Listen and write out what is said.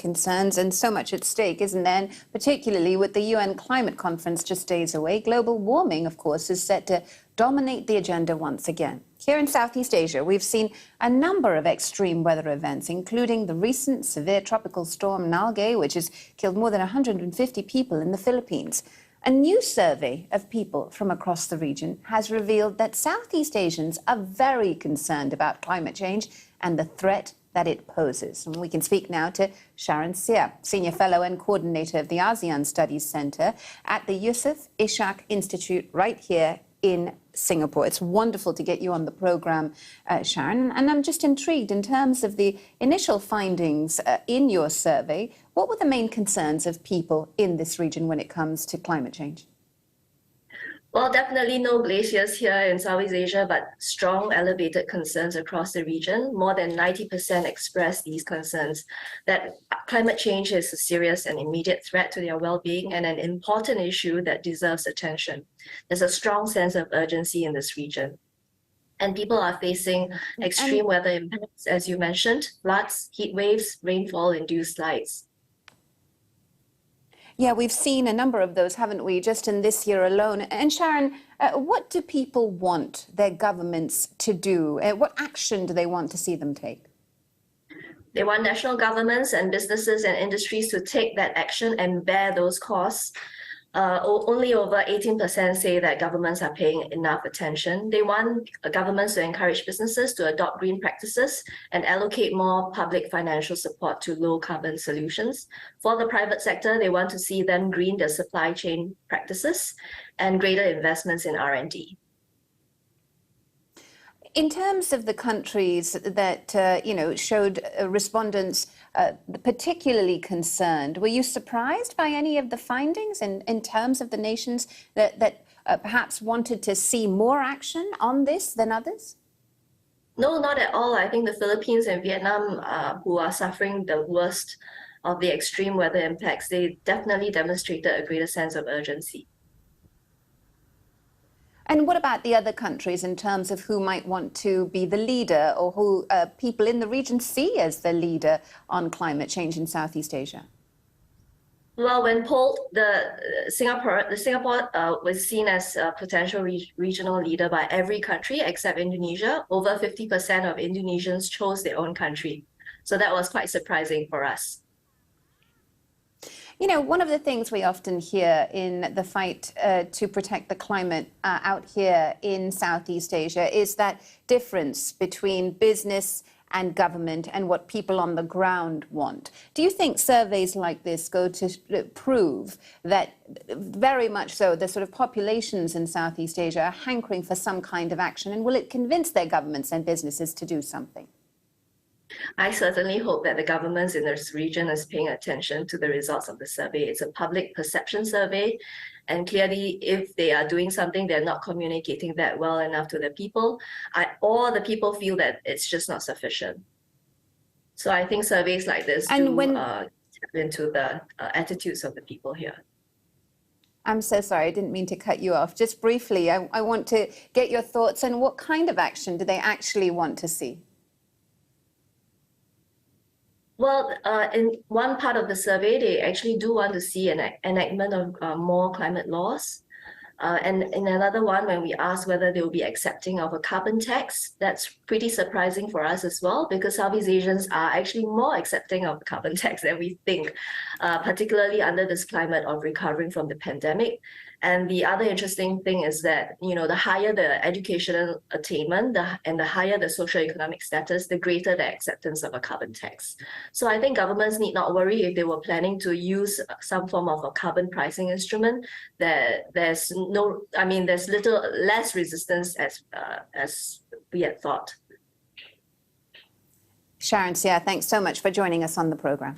concerns and so much at stake, isn't there? And particularly with the UN climate conference just days away, global warming, of course, is set to dominate the agenda once again. Here in Southeast Asia, we've seen a number of extreme weather events, including the recent severe tropical storm Nalgae, which has killed more than 150 people in the Philippines. A new survey of people from across the region has revealed that Southeast Asians are very concerned about climate change and the threat that it poses. And we can speak now to Sharon, Seah, Senior Fellow and Coordinator of the ASEAN Studies Centre at the Yusof Ishak Institute right here in Singapore. It's wonderful to get you on the programme, Sharon. And I'm just intrigued in terms of the initial findings in your survey. What were the main concerns of people in this region when it comes to climate change? Well, definitely no glaciers here in Southeast Asia, but strong elevated concerns across the region. More than 90% expressed these concerns that climate change is a serious and immediate threat to their well-being and an important issue that deserves attention. There's a strong sense of urgency in this region. And people are facing extreme weather impacts, as you mentioned, floods, heat waves, rainfall-induced slides. Yeah, we've seen a number of those, haven't we, just in this year alone. And Sharon, what do people want their governments to do? What action do they want to see them take? They want national governments and businesses and industries to take that action and bear those costs. Only over 18% say that governments are paying enough attention. They want governments to encourage businesses to adopt green practices and allocate more public financial support to low carbon solutions. For the private sector, they want to see them green their supply chain practices and greater investments in R&D. In terms of the countries that, showed respondents particularly concerned, were you surprised by any of the findings in terms of the nations that perhaps wanted to see more action on this than others? No, not at all. I think the Philippines and Vietnam, who are suffering the worst of the extreme weather impacts, they definitely demonstrated a greater sense of urgency. And what about the other countries in terms of who might want to be the leader or who people in the region see as the leader on climate change in Southeast Asia? Well, when polled, Singapore was seen as a potential regional leader by every country except Indonesia. Over 50% of Indonesians chose their own country. So that was quite surprising for us. You know, one of the things we often hear in the fight to protect the climate out here in Southeast Asia is that difference between business and government and what people on the ground want. Do you think surveys like this go to prove that very much so the sort of populations in Southeast Asia are hankering for some kind of action, and will it convince their governments and businesses to do something? I certainly hope that the governments in this region is paying attention to the results of the survey. It's a public perception survey, and clearly if they are doing something, they're not communicating that well enough to the people, or the people feel that it's just not sufficient. So I think surveys like this tap into the attitudes of the people here. I'm so sorry, I didn't mean to cut you off. Just briefly, I want to get your thoughts on what kind of action do they actually want to see? Well, in one part of the survey, they actually do want to see an enactment of more climate laws. And in another one, when we asked whether they will be accepting of a carbon tax, that's pretty surprising for us as well, because Southeast Asians are actually more accepting of the carbon tax than we think, particularly under this climate of recovering from the pandemic. And the other interesting thing is that, the higher the educational attainment and the higher the socioeconomic status, the greater the acceptance of a carbon tax. So I think governments need not worry if they were planning to use some form of a carbon pricing instrument, that there's less resistance as we had thought. Sharon, Seah, thanks so much for joining us on the program.